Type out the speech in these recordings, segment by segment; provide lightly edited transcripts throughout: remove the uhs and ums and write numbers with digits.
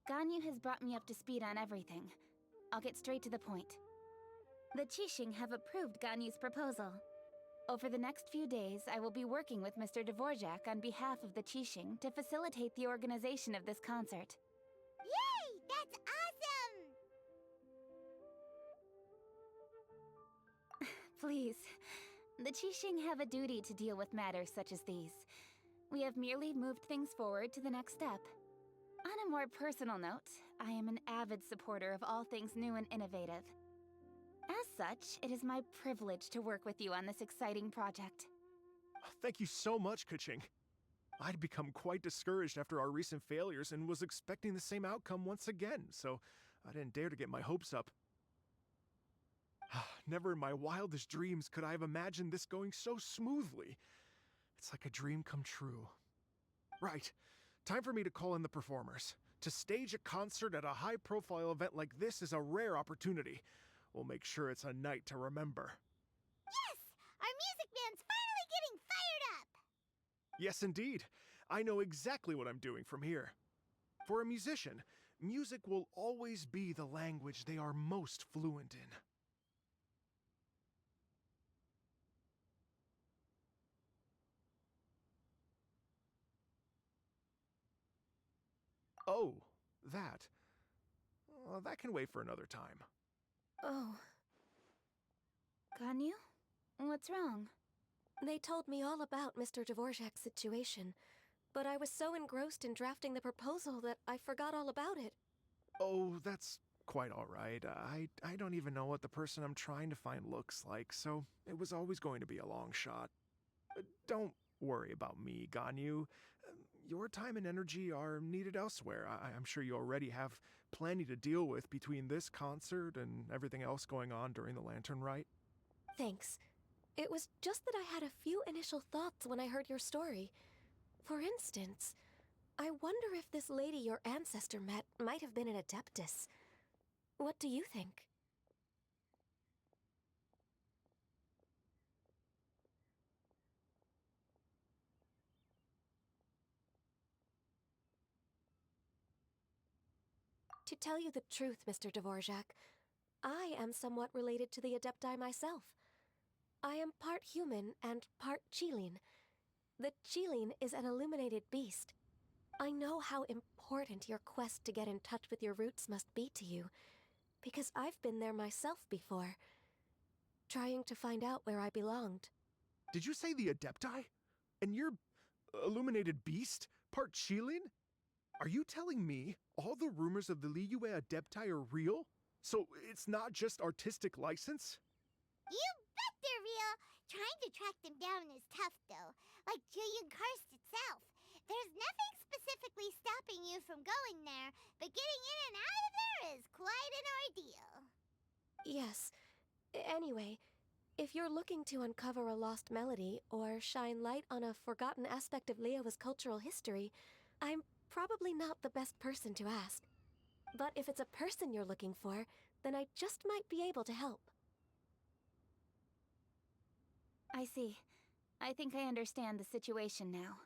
Ganyu has brought me up to speed on everything. I'll get straight to the point. The Qixing have approved Ganyu's proposal. Over the next few days, I will be working with Mr. Dvorak on behalf of the Qixing to facilitate the organization of this concert. Yay! That's awesome! Please. The Qixing have a duty to deal with matters such as these. We have merely moved things forward to the next step. On a more personal note, I am an avid supporter of all things new and innovative. As such, it is my privilege to work with you on this exciting project. Thank you so much, Keqing. I'd become quite discouraged after our recent failures and was expecting the same outcome once again, so I didn't dare to get my hopes up. Never in my wildest dreams could I have imagined this going so smoothly. It's like a dream come true. Right. Time for me to call in the performers. To stage a concert at a high-profile event like this is a rare opportunity. We'll make sure it's a night to remember. Yes! Our music band's finally getting fired up! Yes, indeed. I know exactly what I'm doing from here. For a musician, music will always be the language they are most fluent in. Oh, that. That can wait for another time. Oh. Ganyu? What's wrong? They told me all about Mr. Dvorak's situation, but I was so engrossed in drafting the proposal that I forgot all about it. Oh, that's quite all right. I don't even know what the person I'm trying to find looks like, so it was always going to be a long shot. Don't worry about me, Ganyu. Your time and energy are needed elsewhere. I'm sure you already have plenty to deal with between this concert and everything else going on during the Lantern Rite. Thanks. It was just that I had a few initial thoughts when I heard your story. For instance, I wonder if this lady your ancestor met might have been an Adeptus. What do you think? To tell you the truth, Mr. Dvorak, I am somewhat related to the Adepti myself. I am part human and part Qilin. The Qilin is an illuminated beast. I know how important your quest to get in touch with your roots must be to you, because I've been there myself before, trying to find out where I belonged. Did you say the Adepti? And you're illuminated beast? Part Qilin? Are you telling me all the rumors of the Liyue Adepti are real? So it's not just artistic license? You bet they're real! Trying to track them down is tough, though. Like Julian Karst itself. There's nothing specifically stopping you from going there, but getting in and out of there is quite an ordeal. Yes. Anyway, if you're looking to uncover a lost melody or shine light on a forgotten aspect of Liyue's cultural history, I'm probably not the best person to ask. But if it's a person you're looking for, then I just might be able to help. I see. I think I understand the situation now.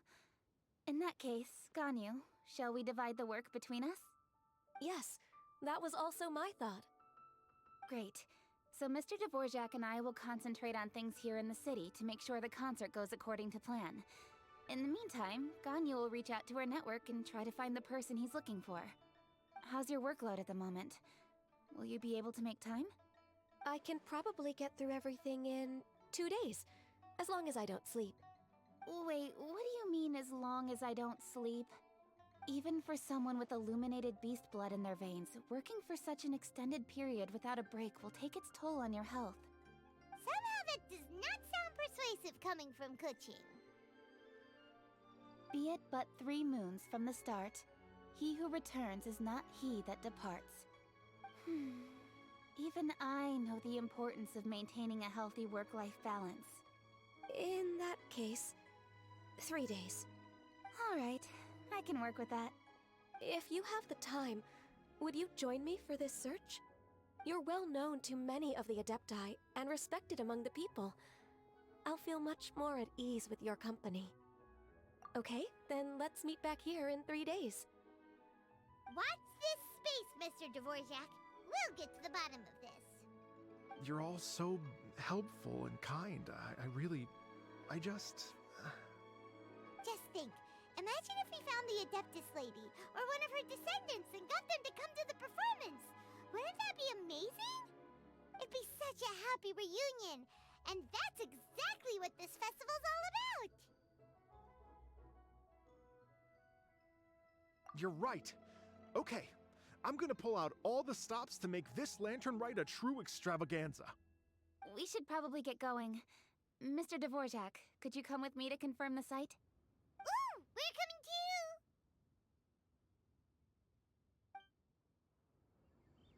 In that case, Ganyu, shall we divide the work between us? Yes, that was also my thought. Great. So Mr. Dvorak and I will concentrate on things here in the city to make sure the concert goes according to plan. In the meantime, Ganyu will reach out to our network and try to find the person he's looking for. How's your workload at the moment? Will you be able to make time? I can probably get through everything in 2 days, as long as I don't sleep. Wait, what do you mean as long as I don't sleep? Even for someone with illuminated beast blood in their veins, working for such an extended period without a break will take its toll on your health. Somehow that does not sound persuasive coming from Keqing. Be it but 3 moons from the start, he who returns is not he that departs. Even I know the importance of maintaining a healthy work-life balance. In that case, 3 days. All right, I can work with that. If you have the time, would you join me for this search? You're well known to many of the Adepti and respected among the people. I'll feel much more at ease with your company. Okay, then let's meet back here in 3 days. What's this Mr. Dvorak. We'll get to the bottom of this. You're all so helpful and kind. I just. Just think. Imagine if we found the Adeptus lady, or one of her descendants, and got them to come to the performance. Wouldn't that be amazing? It'd be such a happy reunion. And that's exactly what this festival's all about. You're right. Okay, I'm gonna pull out all the stops to make this lantern ride a true extravaganza. We should probably get going. Mr. Dvorak, could you come with me to confirm the site? Ooh, we're coming too!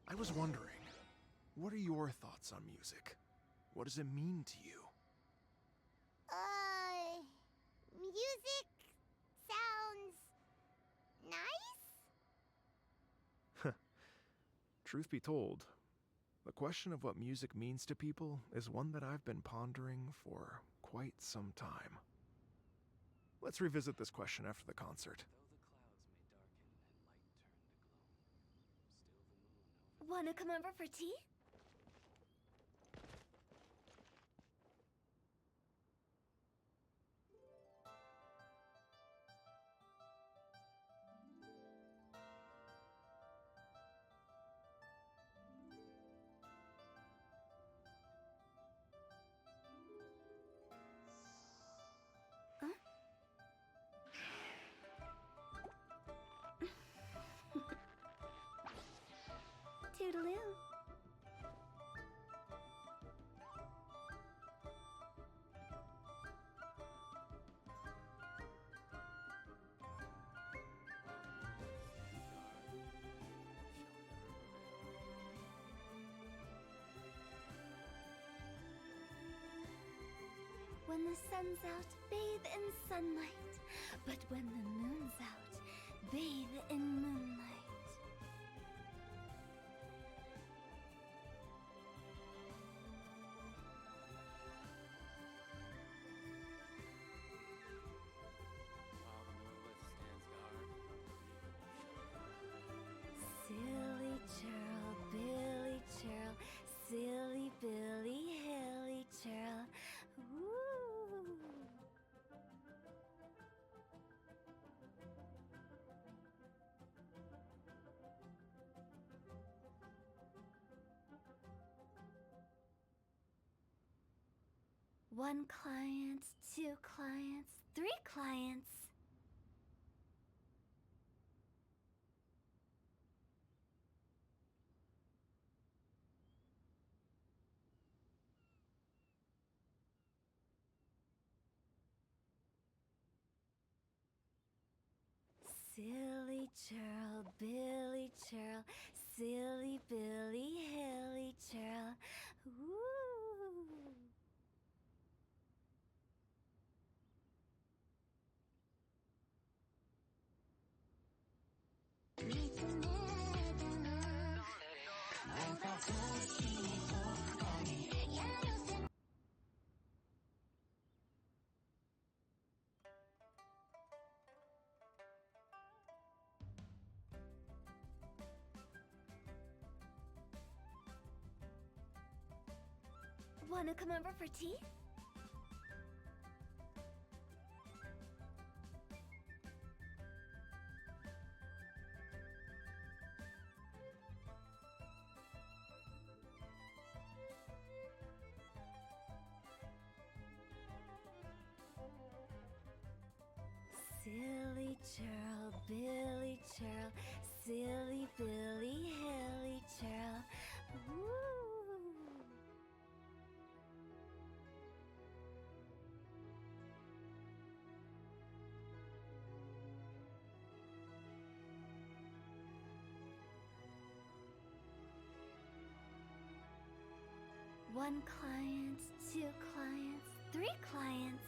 I was wondering, what are your thoughts on music? What does it mean to you? Music sounds nice? Truth be told, the question of what music means to people is one that I've been pondering for quite some time. Let's revisit this question after the concert. Wanna come over for tea? Toodaloo. When the sun's out, bathe in sunlight. But when the moon's out, bathe in moonlight. Silly churl, Billy churl, silly Billy, hilly churl. Ooh. One client, two clients, three clients. Silly churl, Billy churl, silly Billy, hilly churl. Ooh. Wanna come over for tea? Silly churl, Billy churl, silly Billy, hilly churl. Ooh. One client, two clients, three clients.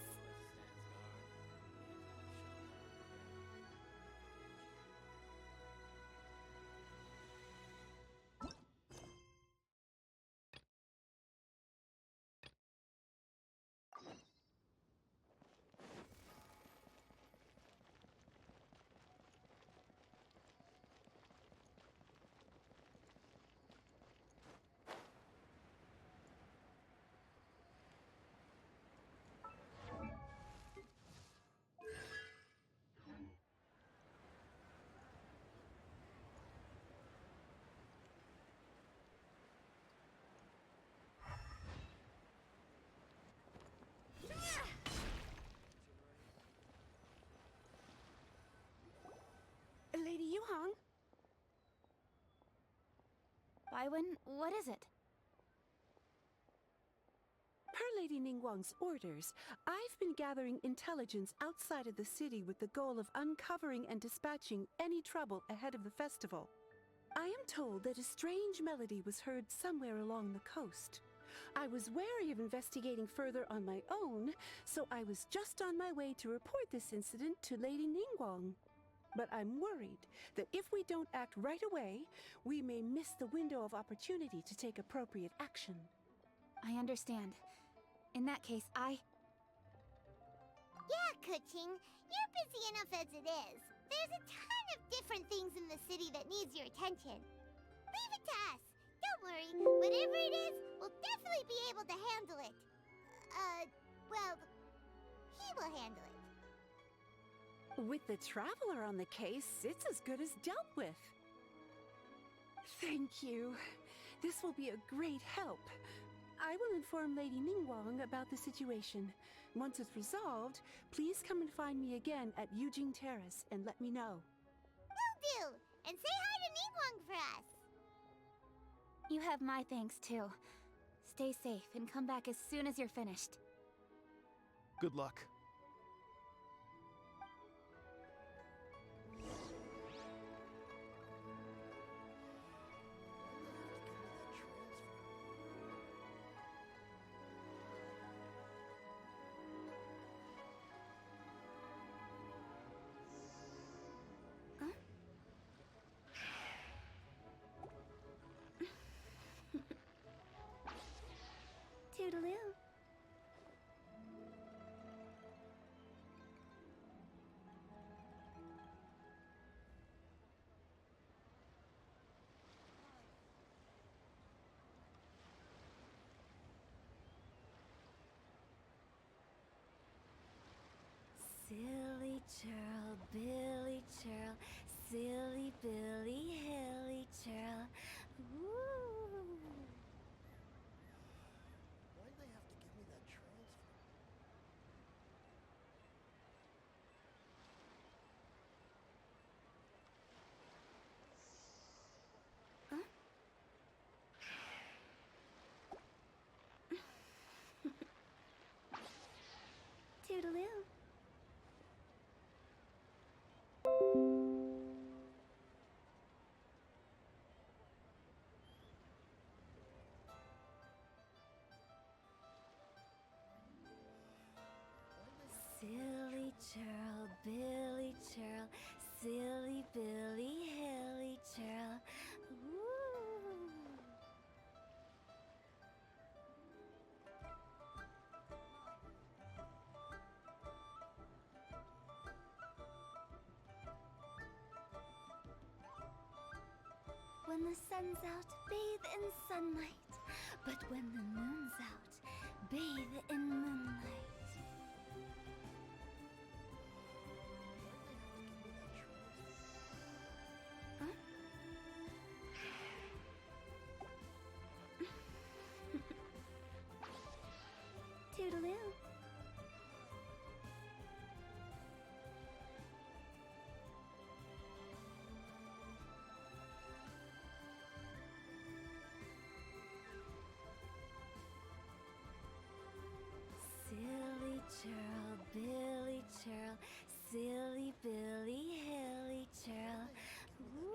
Baiwen, what is it? Per Lady Ningguang's orders, I've been gathering intelligence outside of the city with the goal of uncovering and dispatching any trouble ahead of the festival. I am told that a strange melody was heard somewhere along the coast. I was wary of investigating further on my own, so I was just on my way to report this incident to Lady Ningguang. But I'm worried that if we don't act right away, we may miss the window of opportunity to take appropriate action. I understand. In that case, Yeah, Keqing, you're busy enough as it is. There's a ton of different things in the city that needs your attention. Leave it to us. Don't worry. Whatever it is, we'll definitely be able to handle it. Well, he will handle it. With the Traveler on the case, it's as good as dealt with. Thank you. This will be a great help. I will inform Lady Ningguang about the situation. Once it's resolved, please come and find me again at Yujing Terrace and let me know. Will do. And say hi to Ningguang for us. you have my thanks too. Stay safe and come back as soon as you're finished. Good luck. Toodaloo. Silly churl, Billy churl, silly Billy, hilly churl. Woo! Why'd they have to give me that transfer? Toodaloo. Silly churl, Billy churl, silly Billy, hilly churl. Woo! When the sun's out, bathe in sunlight. But when the moon's out, bathe in moonlight. Toodaloo. Silly churl, Billy churl, silly Billy, hilly churl. Woo!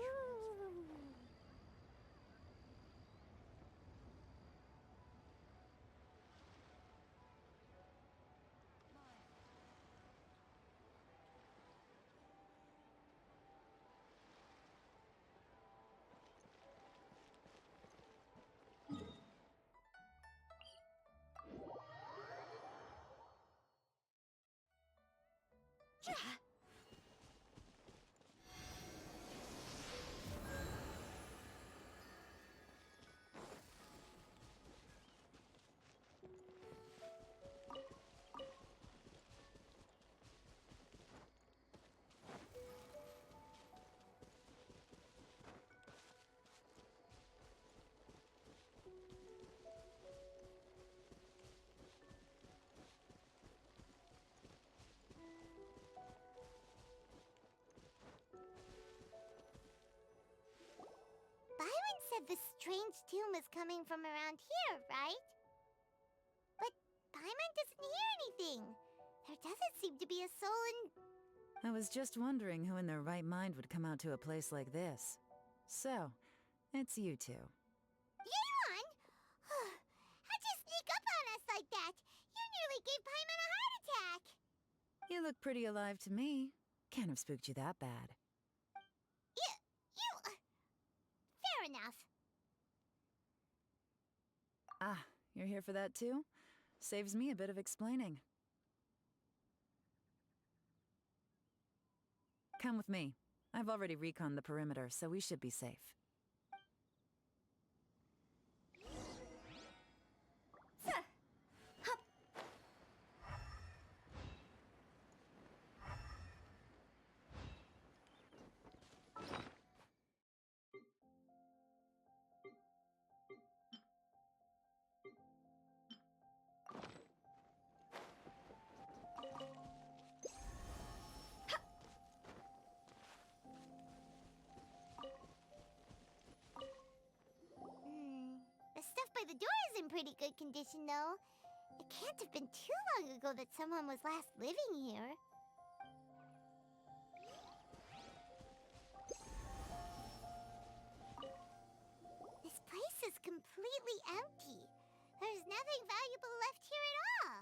said the strange tune was coming from around here, right? But Paimon doesn't hear anything. There doesn't seem to be a soul in... I was just wondering who in their right mind would come out to a place like this. So, it's you two. Yeon! How'd you sneak up on us like that? You nearly gave Paimon a heart attack! You look pretty alive to me. Can't have spooked you that bad. Fair enough. Ah, you're here for that too? Saves me a bit of explaining. Come with me. I've already reconned the perimeter, so we should be safe. The stuff by the door is in pretty good condition, though. It can't have been too long ago that someone was last living here. This place is completely empty. There's nothing valuable left here at all.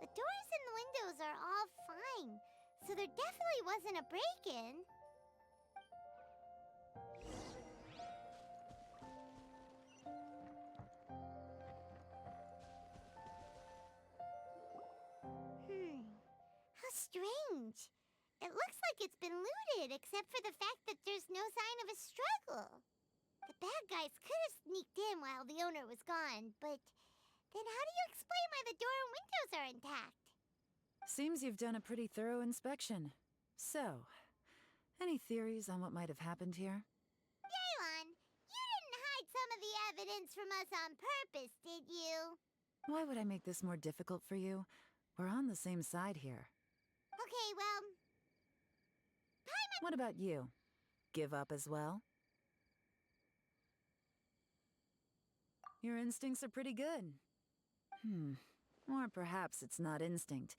The doors and the windows are all fine, so there definitely wasn't a break-in. How strange. It looks like it's been looted, except for the fact that there's no sign of a struggle. The bad guys could have sneaked in while the owner was gone, but then how do you explain why the door and windows are intact? Seems you've done a pretty thorough inspection. So, any theories on what might have happened here? Yeon, you didn't hide some of the evidence from us on purpose, did you? Why would I make this more difficult for you? We're on the same side here. Okay, well... What about you? Give up as well? Your instincts are pretty good. Or perhaps it's not instinct.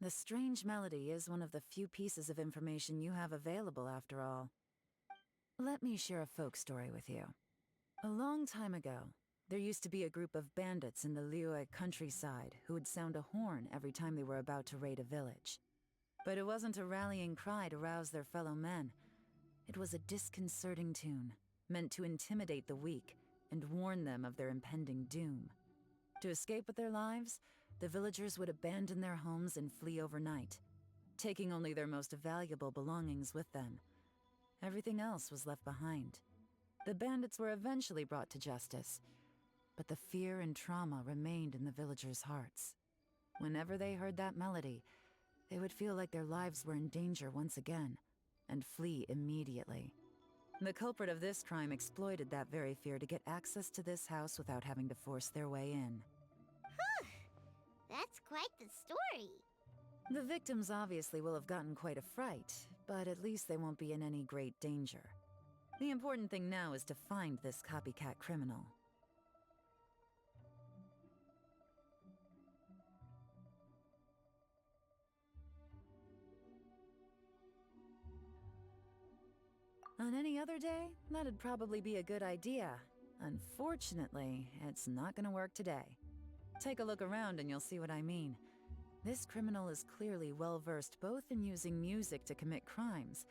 The strange melody is one of the few pieces of information you have available, after all. Let me share a folk story with you. A long time ago, there used to be a group of bandits in the Liyue countryside who would sound a horn every time they were about to raid a village. But it wasn't a rallying cry to rouse their fellow men. It was a disconcerting tune, meant to intimidate the weak and warn them of their impending doom. To escape with their lives, the villagers would abandon their homes and flee overnight, taking only their most valuable belongings with them. Everything else was left behind. The bandits were eventually brought to justice, but the fear and trauma remained in the villagers' hearts. Whenever they heard that melody, they would feel like their lives were in danger once again, and flee immediately. The culprit of this crime exploited that very fear to get access to this house without having to force their way in. That's quite the story. The victims obviously will have gotten quite a fright, but at least they won't be in any great danger. The important thing now is to find this copycat criminal. On any other day, that'd probably be a good idea. Unfortunately, it's not gonna work today. Take a look around and you'll see what I mean. This criminal is clearly well-versed both in using music to commit crimes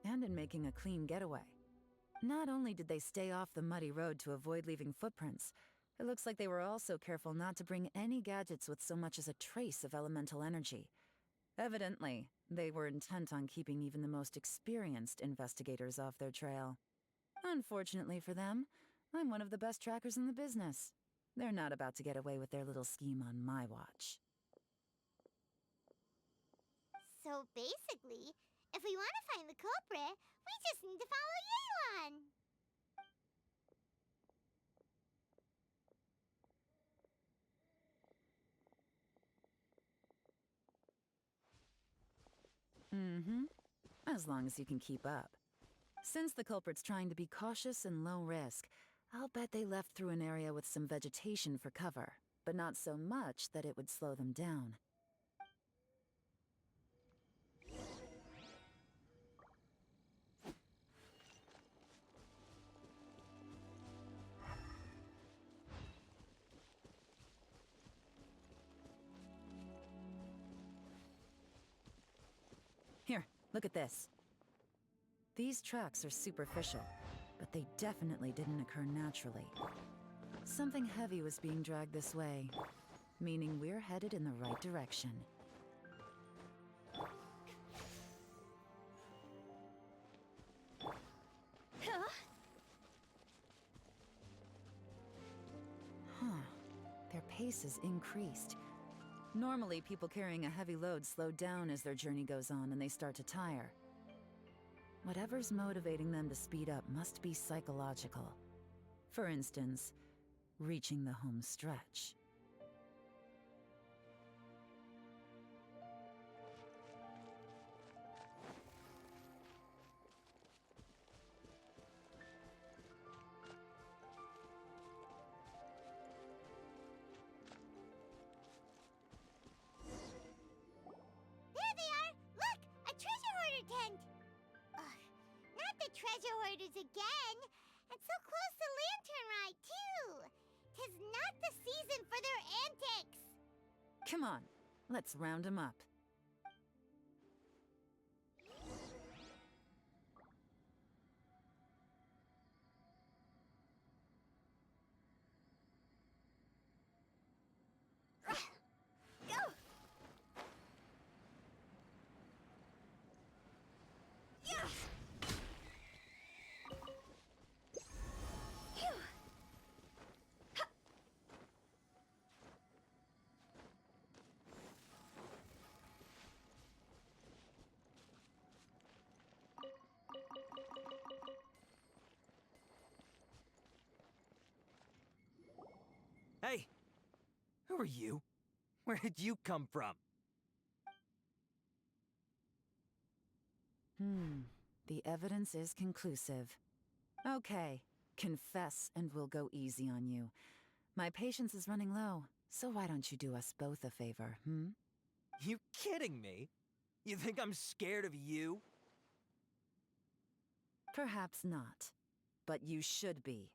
and in making a clean getaway. Not only did they stay off the muddy road to avoid leaving footprints, it looks like they were also careful not to bring any gadgets with so much as a trace of elemental energy. Evidently, they were intent on keeping even the most experienced investigators off their trail. Unfortunately for them, I'm one of the best trackers in the business. They're not about to get away with their little scheme on my watch. So basically, if we want to find the culprit, we just need to follow Yeon. Mm-hmm. as long as you can keep up. Since the culprit's trying to be cautious and low risk, I'll bet they left through an area with some vegetation for cover, but not so much that it would slow them down. Here, look at this. These tracks are superficial, but they definitely didn't occur naturally. Something heavy was being dragged this way, meaning we're headed in the right direction. Huh. Their pace is increased. Normally, people carrying a heavy load slow down as their journey goes on and they start to tire. Whatever's motivating them to speed up must be psychological. For instance, reaching the home stretch. There they are! Look! A treasure hoarder tent! Ugh, not the treasure hoarders again! And so close to Lantern Ride, too! 'Tis not the season for their antics! Come on, let's round them up. Go! Yeah! Phew! Ha! Hey! Who are you? Where did you come from? The evidence is conclusive. Okay, confess and we'll go easy on you. My patience is running low, so why don't you do us both a favor, You kidding me? You think I'm scared of you? Perhaps not, but you should be.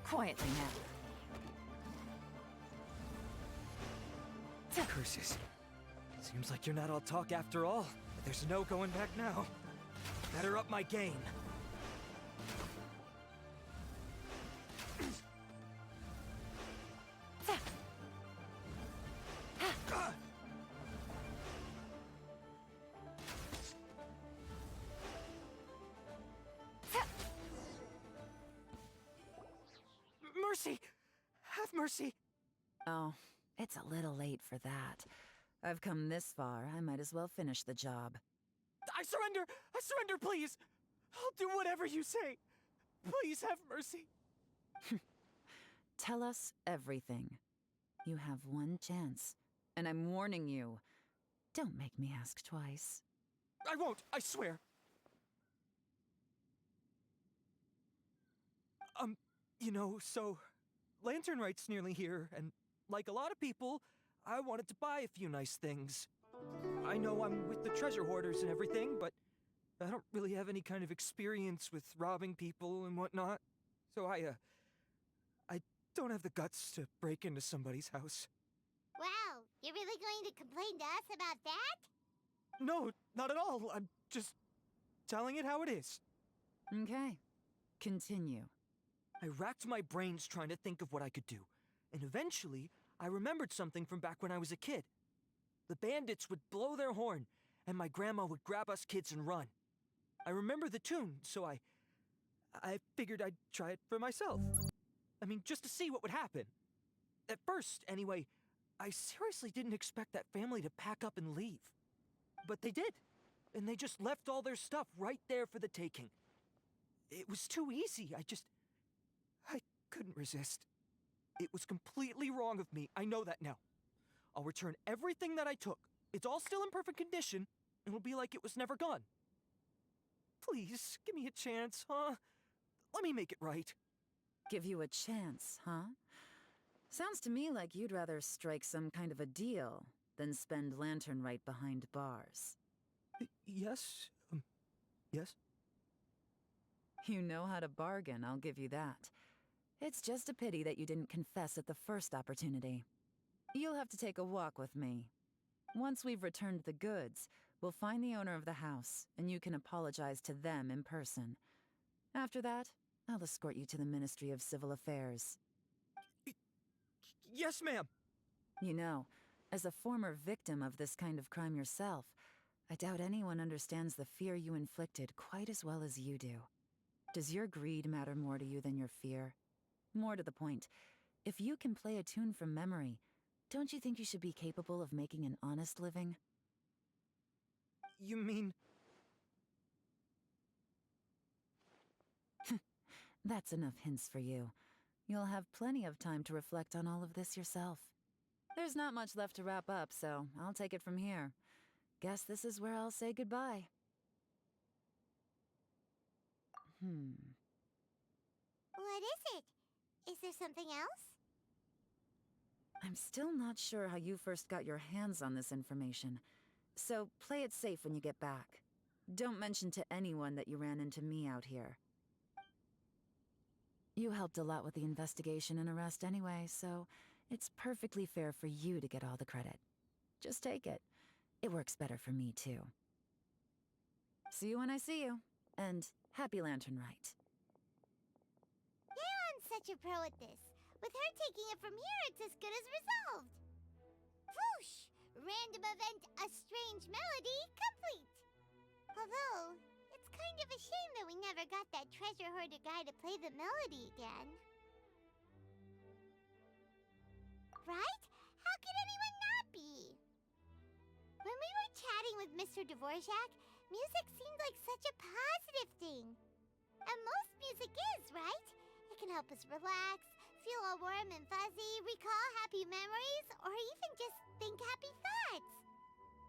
Quietly now. Curses. Seems like you're not all talk after all, but there's no going back now. Better up my game. Mercy! Have mercy! Oh, it's a little late for that. I've come this far, I might as well finish the job. I surrender! I surrender, please! I'll do whatever you say. Please have mercy. Tell us everything. You have one chance, and I'm warning you. Don't make me ask twice. I won't, I swear. You know, so Lantern Right's nearly here, and like a lot of people, I wanted to buy a few nice things. I know I'm with the treasure hoarders and everything, but I don't really have any kind of experience with robbing people and whatnot. So I don't have the guts to break into somebody's house. Wow, you're really going to complain to us about that? No, not at all. I'm just telling it how it is. Okay, continue. I racked my brains trying to think of what I could do, and eventually, I remembered something from back when I was a kid. The bandits would blow their horn, and my grandma would grab us kids and run. I remember the tune, so I figured I'd try it for myself. I mean, just to see what would happen. At first, anyway, I seriously didn't expect that family to pack up and leave. But they did. And they just left all their stuff right there for the taking. It was too easy. I couldn't resist. It was completely wrong of me. I know that now. I'll return everything that I took. It's all still in perfect condition. It'll be like it was never gone. Please, give me a chance, huh? Let me make it right. Give you a chance, huh? Sounds to me like you'd rather strike some kind of a deal than spend Lantern right behind bars. Yes? Yes? You know how to bargain, I'll give you that. It's just a pity that you didn't confess at the first opportunity. You'll have to take a walk with me. Once we've returned the goods, we'll find the owner of the house, and you can apologize to them in person. After that, I'll escort you to the Ministry of Civil Affairs. Yes, ma'am! You know, as a former victim of this kind of crime yourself, I doubt anyone understands the fear you inflicted quite as well as you do. Does your greed matter more to you than your fear? More to the point, if you can play a tune from memory, don't you think you should be capable of making an honest living? You mean... That's enough hints for you. You'll have plenty of time to reflect on all of this yourself. There's not much left to wrap up, so I'll take it from here. Guess this is where I'll say goodbye. What is it? Is there something else? I'm still not sure how you first got your hands on this information, so play it safe when you get back. Don't mention to anyone that you ran into me out here. You helped a lot with the investigation and arrest anyway, so it's perfectly fair for you to get all the credit. Just take it. It works better for me, too. See you when I see you, and happy Lantern Rite. Yeon's such a pro at this. With her taking it from here, it's as good as resolved. Whoosh! Random event, a strange melody, complete. Although, it's kind of a shame that we never got that treasure hoarder guy to play the melody again. Right? How could anyone not be? When we were chatting with Mr. Dvorak, music seemed like such a positive thing. And most music is, right? It can help us relax, feel all warm and fuzzy, recall happy memories, or even just think happy thoughts.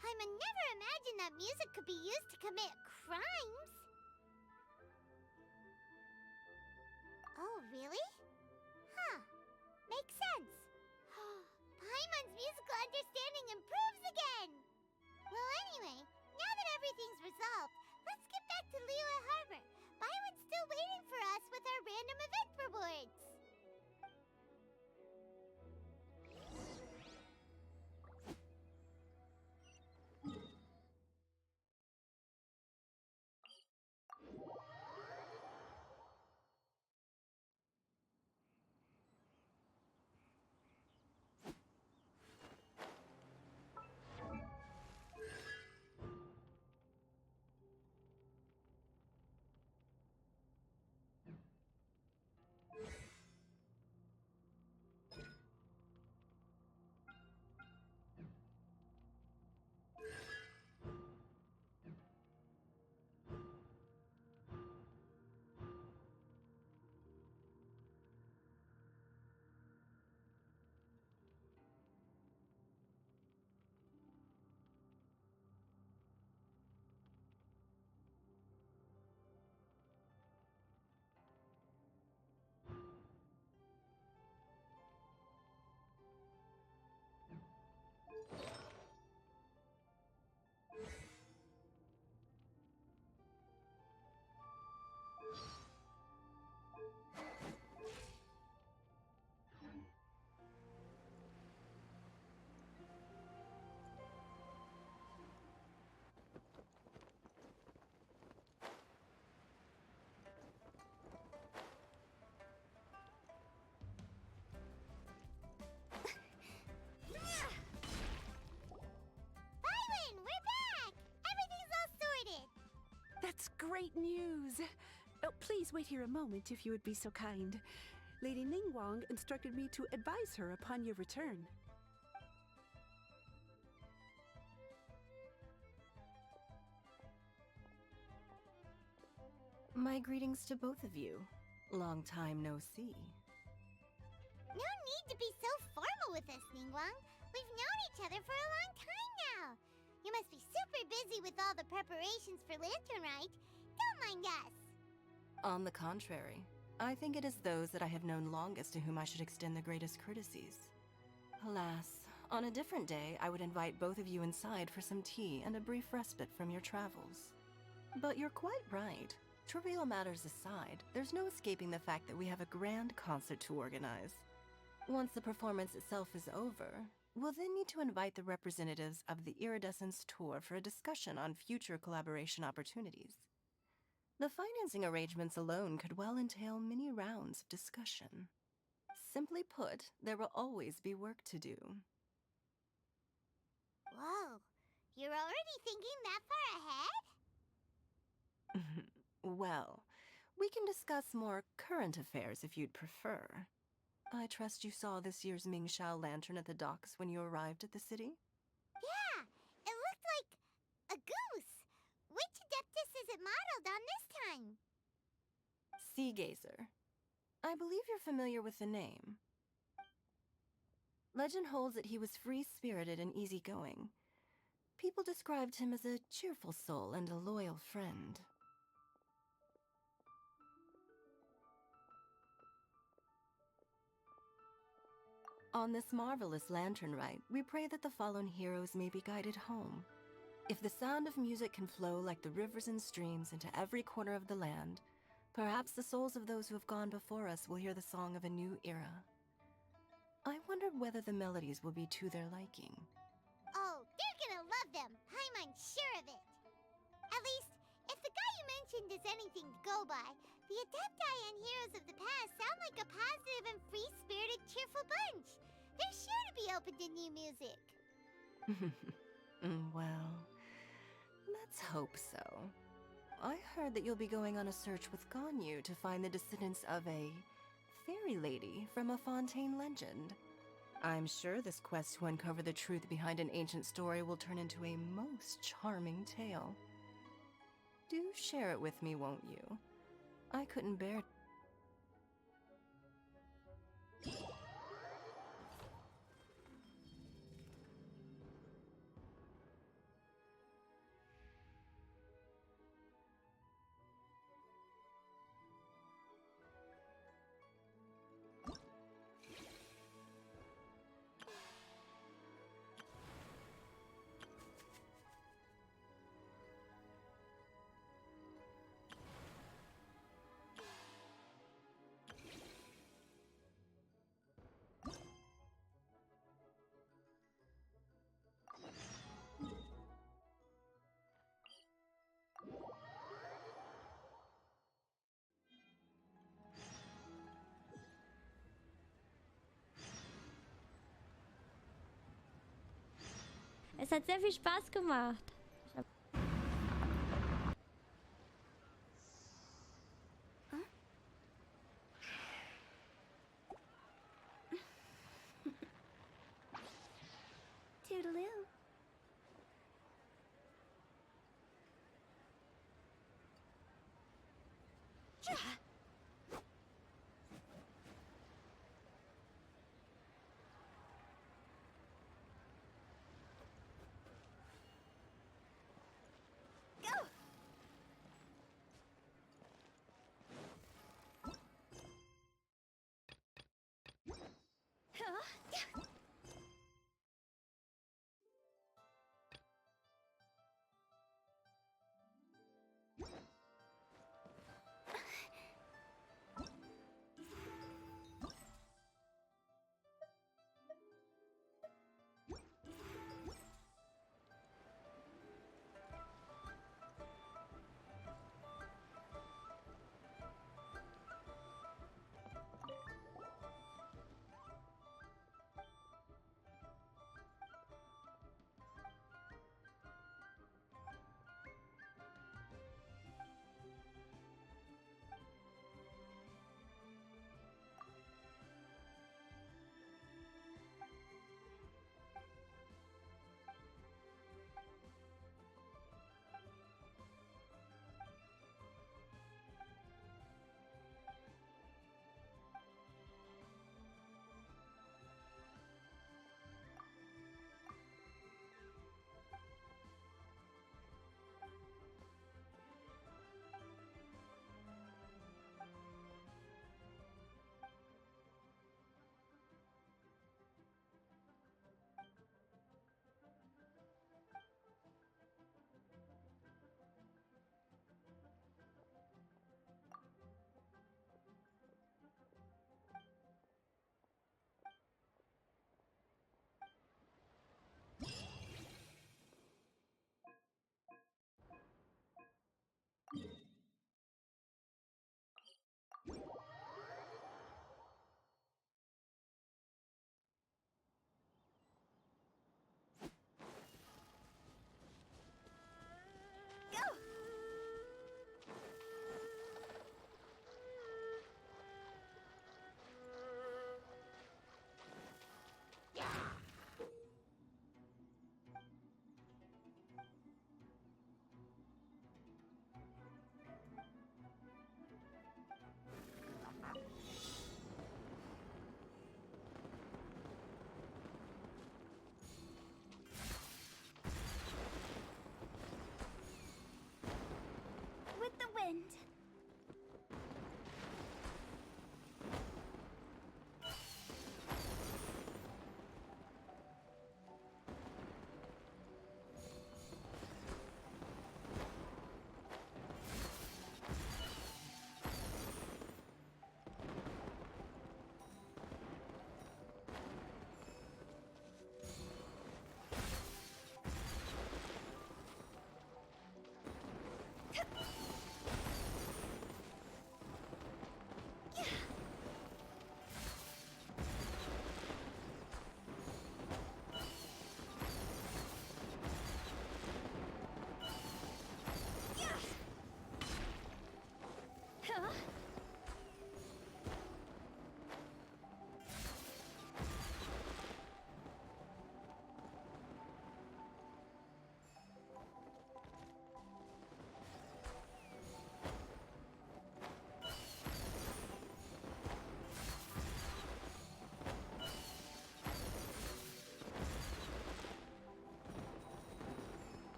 Paimon never imagined that music could be used to commit crimes. Oh, really? Huh. Makes sense. Paimon's musical understanding improves again! Well, anyway, now that everything's resolved, let's get back to Liyue Harbor. Byron's still waiting for us with our random event rewards. That's great news! Oh, please wait here a moment if you would be so kind. Lady Ningguang instructed me to advise her upon your return. My greetings to both of you. Long time no see. No need to be so formal with us, Ningguang. We've known each other for a long time now. You must be super busy with all the preparations for Lantern Rite. Don't mind us. On the contrary, I think it is those that I have known longest to whom I should extend the greatest courtesies. Alas, on a different day, I would invite both of you inside for some tea and a brief respite from your travels. But you're quite right. Trivial matters aside, there's no escaping the fact that we have a grand concert to organize. Once the performance itself is over, we'll then need to invite the representatives of the Iridescence Tour for a discussion on future collaboration opportunities. The financing arrangements alone could well entail many rounds of discussion. Simply put, there will always be work to do. Whoa, you're already thinking that far ahead? Well, we can discuss more current affairs if you'd prefer. I trust you saw this year's Mingxiao lantern at the docks when you arrived at the city? Yeah, it looked like a goose. Which Adeptus is it modeled on this time? Sea Gazer. I believe you're familiar with the name. Legend holds that he was free-spirited and easygoing. People described him as a cheerful soul and a loyal friend. On this marvelous lantern rite, we pray that the fallen heroes may be guided home. If the sound of music can flow like the rivers and streams into every corner of the land, perhaps the souls of those who have gone before us will hear the song of a new era. I wondered whether the melodies will be to their liking. Oh, they're gonna love them. I'm sure of it. At least, if the guy you mentioned is anything to go by, the Adepti and Heroes of the Past sound like a positive and free-spirited, cheerful bunch. They're sure to be open to new music. Well, let's hope so. I heard that you'll be going on a search with Ganyu to find the descendants of a fairy lady from a Fontaine legend. I'm sure this quest to uncover the truth behind an ancient story will turn into a most charming tale. Do share it with me, won't you? I couldn't bear... Es hat sehr viel Spaß gemacht. Toodaloo.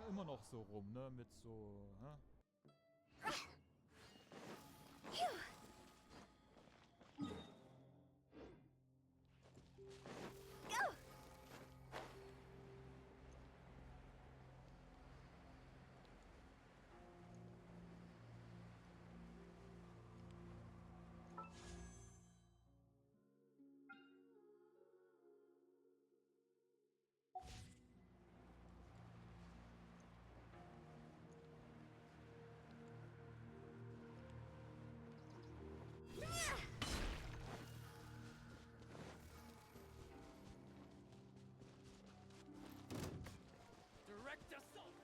immer noch so rum, ne? Mit so, hä? Direct assault!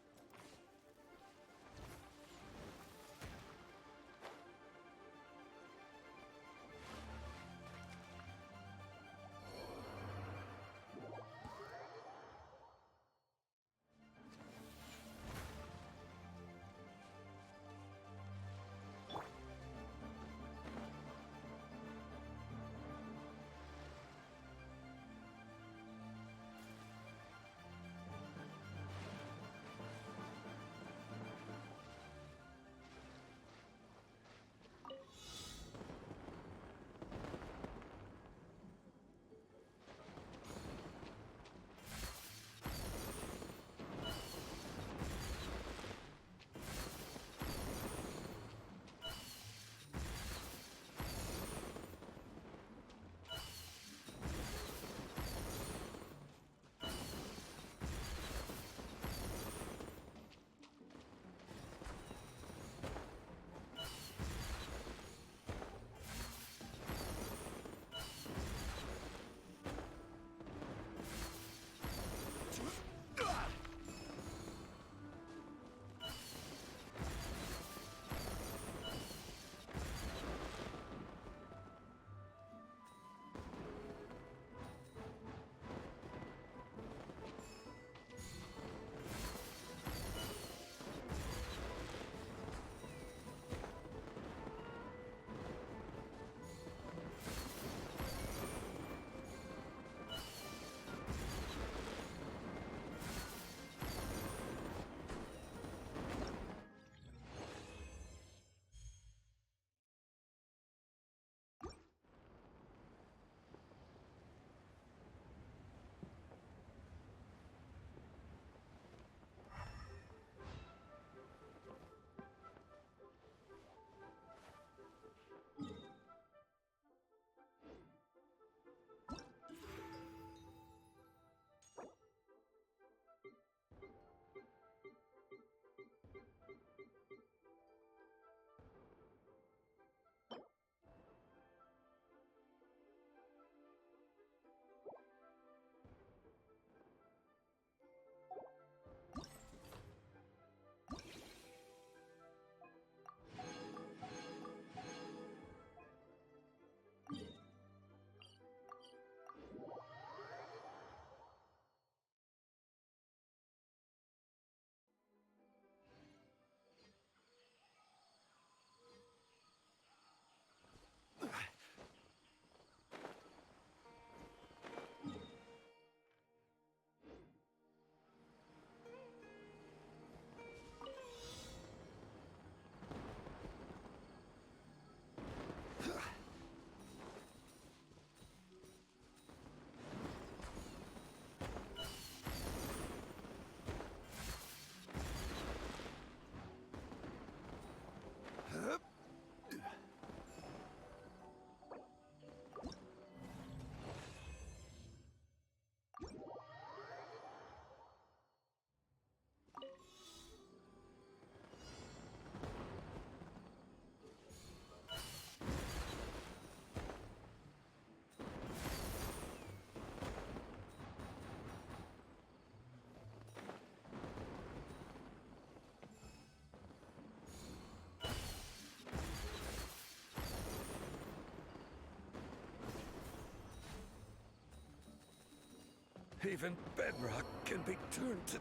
Even bedrock can be turned to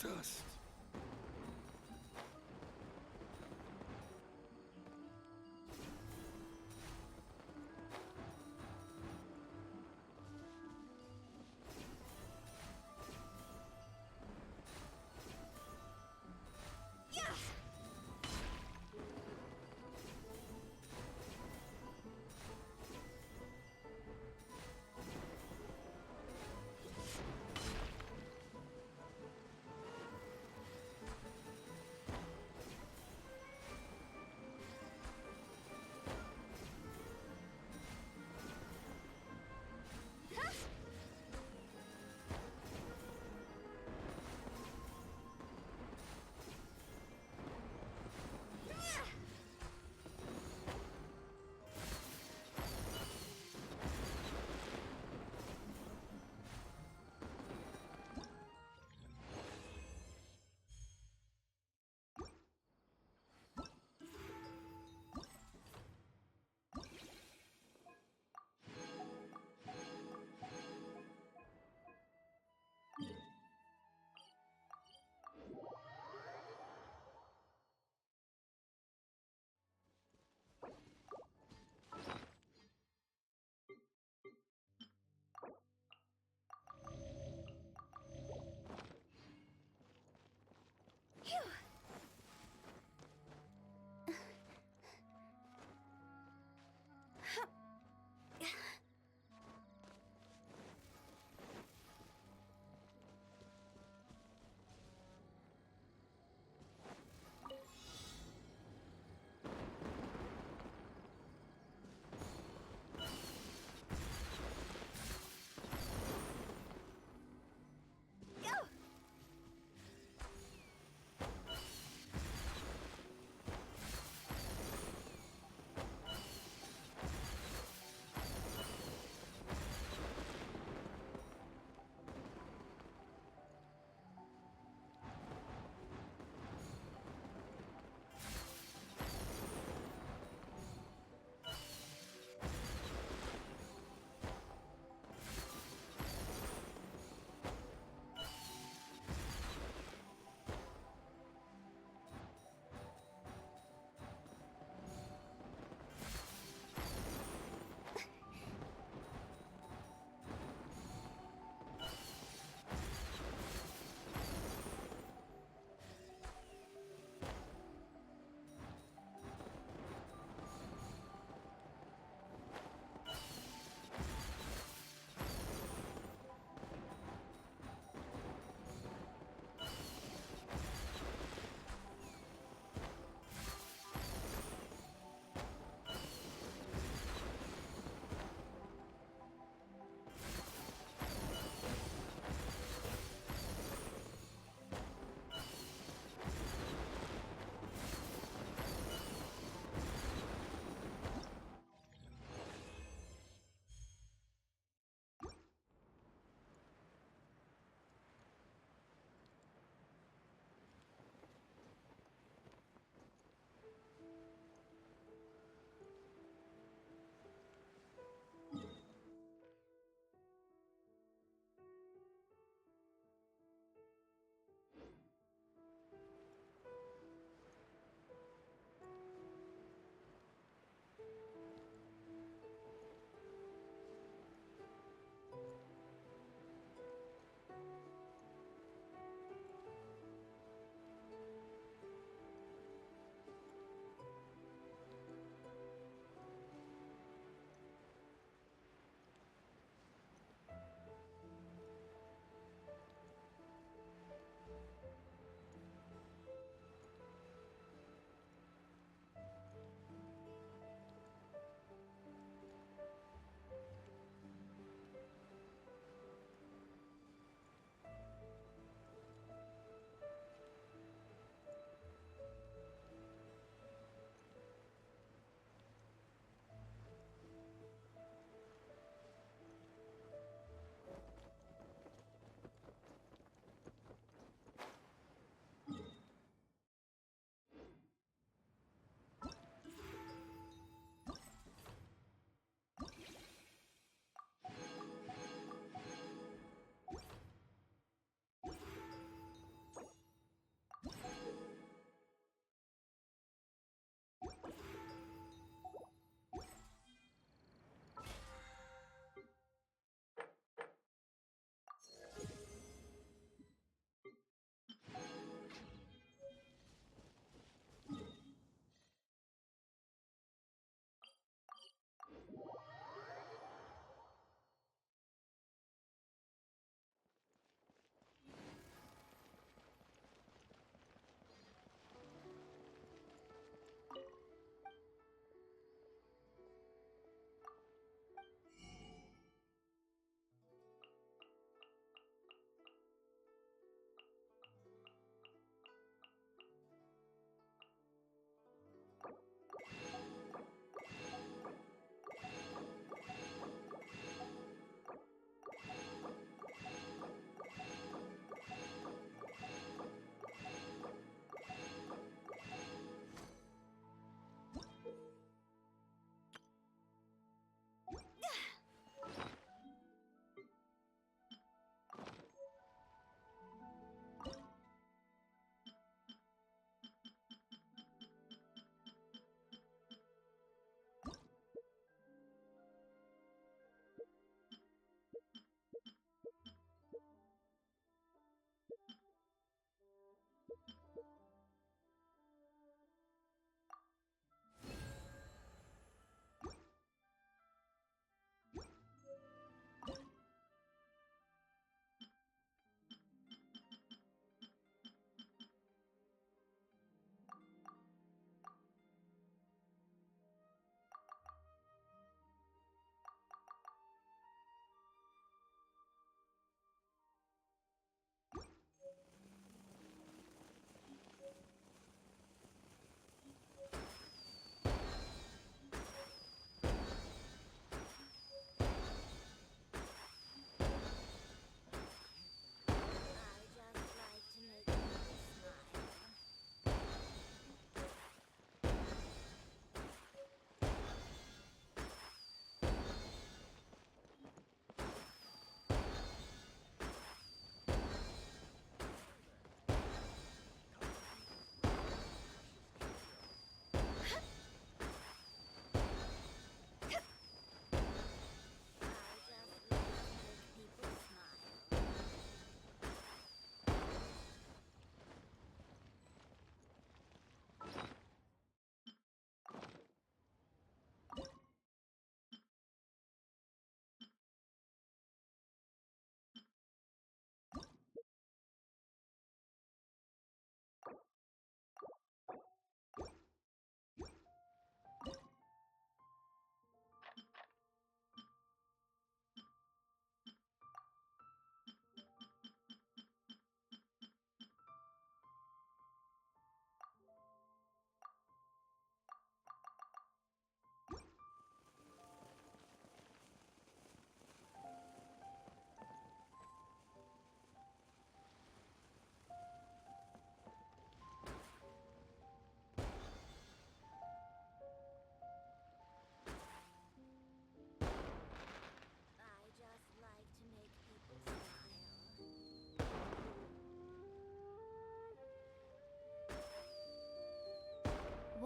dust.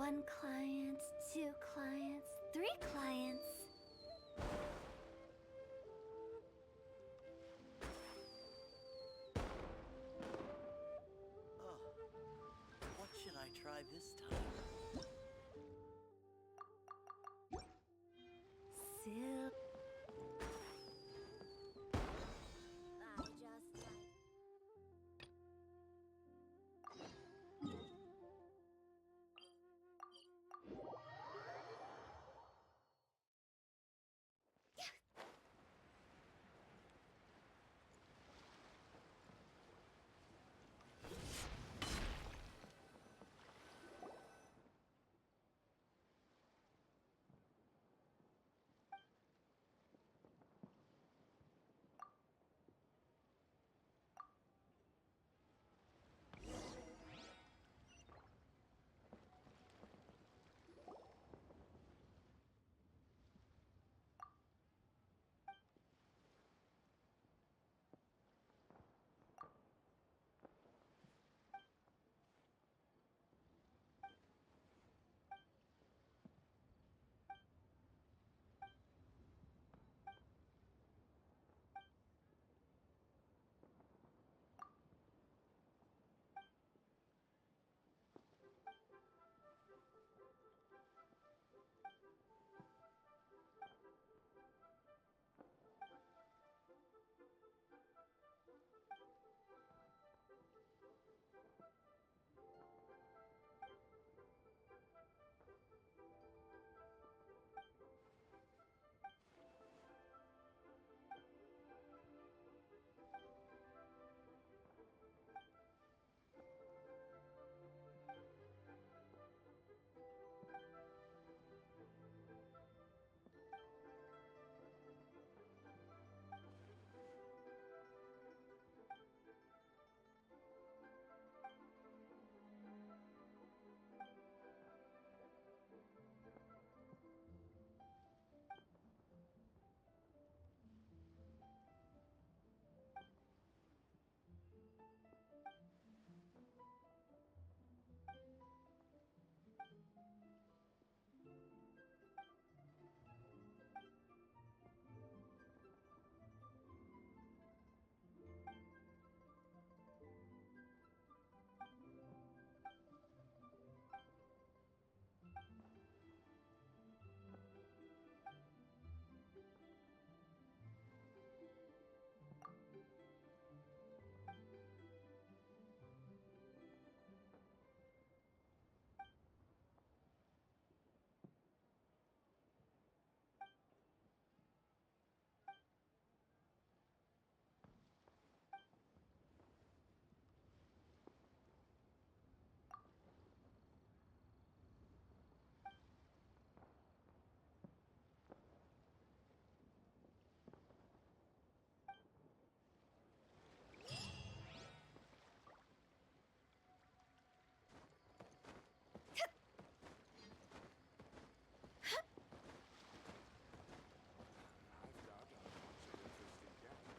1 client, 2 clients, 3 clients. Oh, what should I try this time? Sil-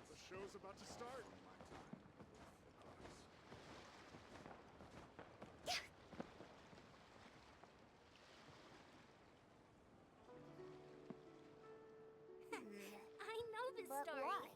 The show's about to start. I know this But story. why?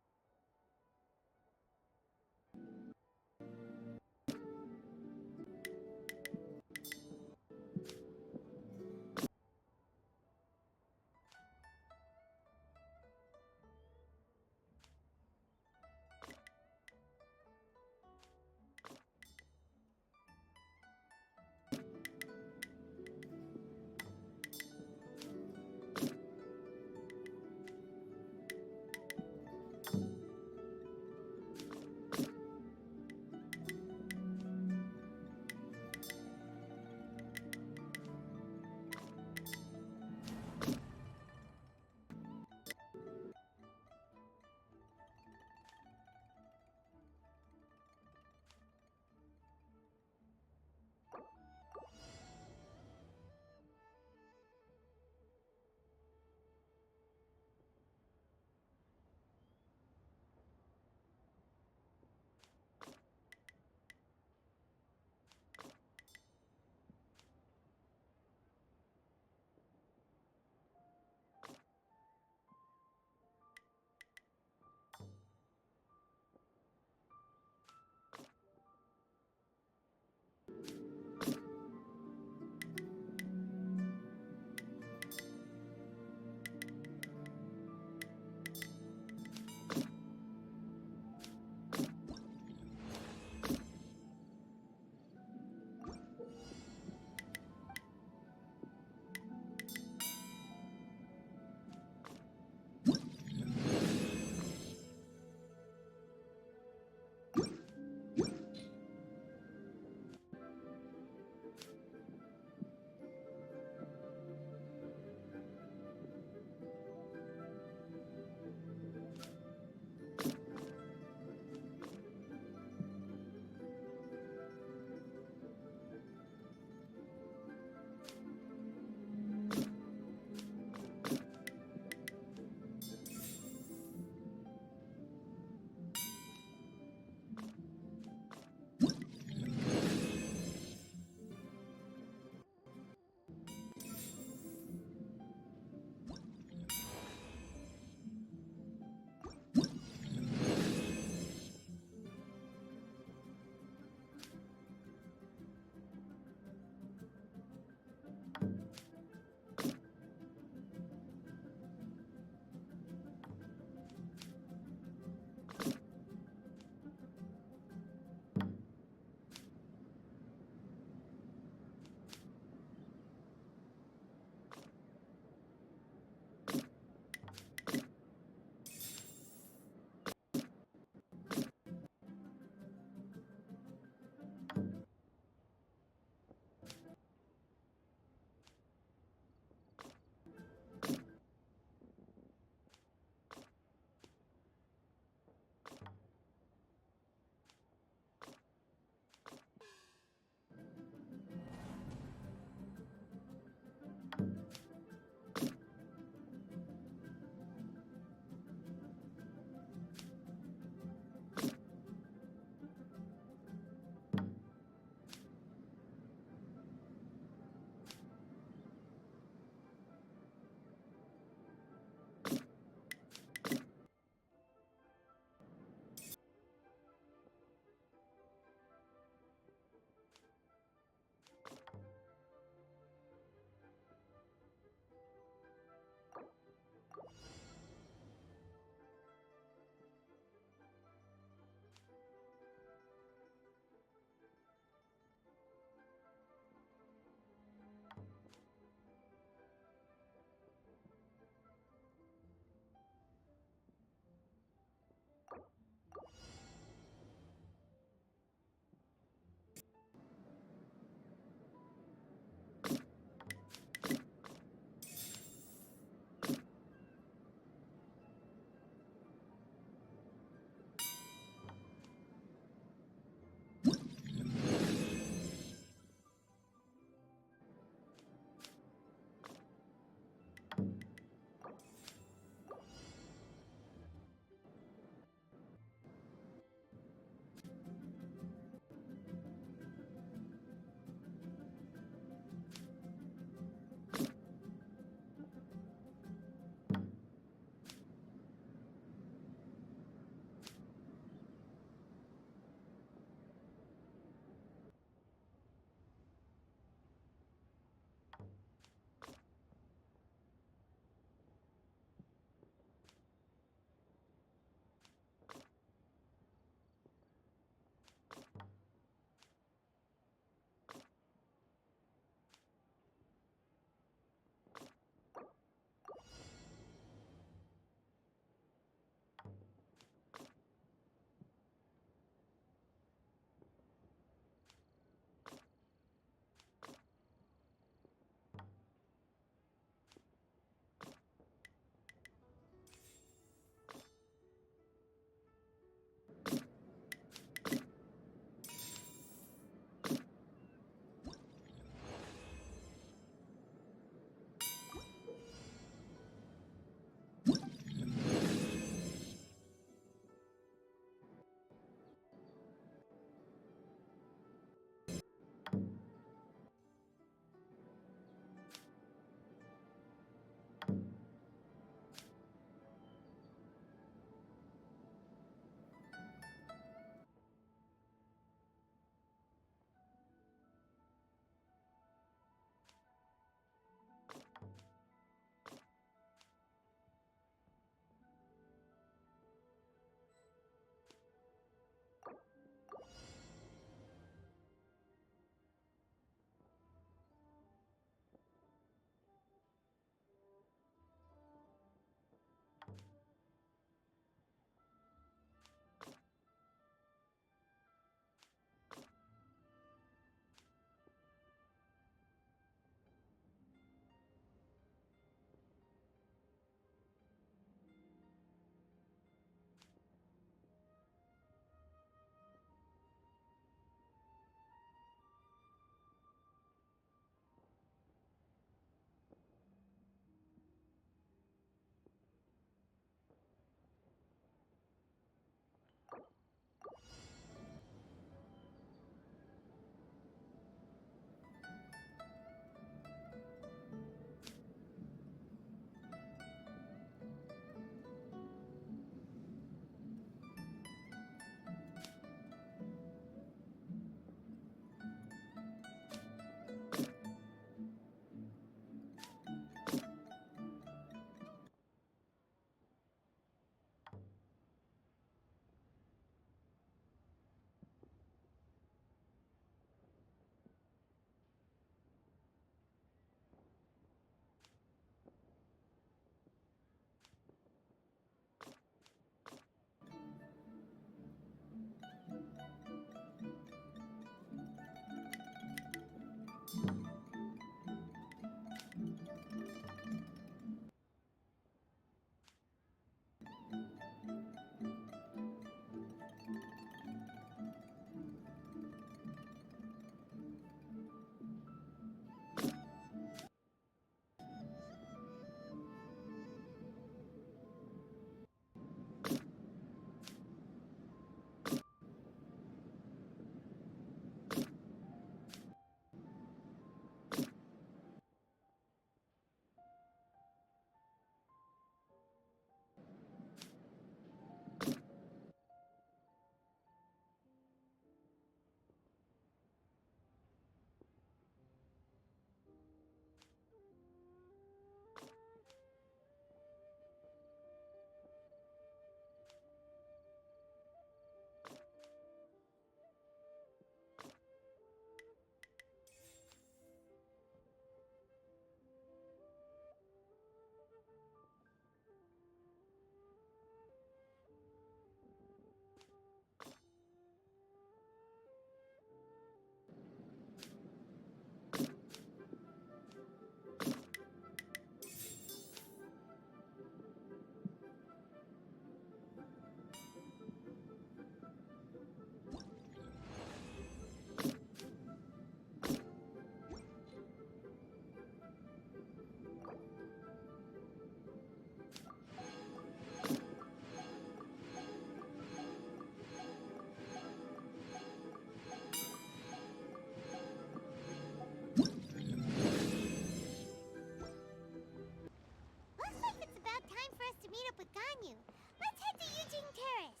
you. Let's head to Eugene Terrace.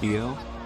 Yo.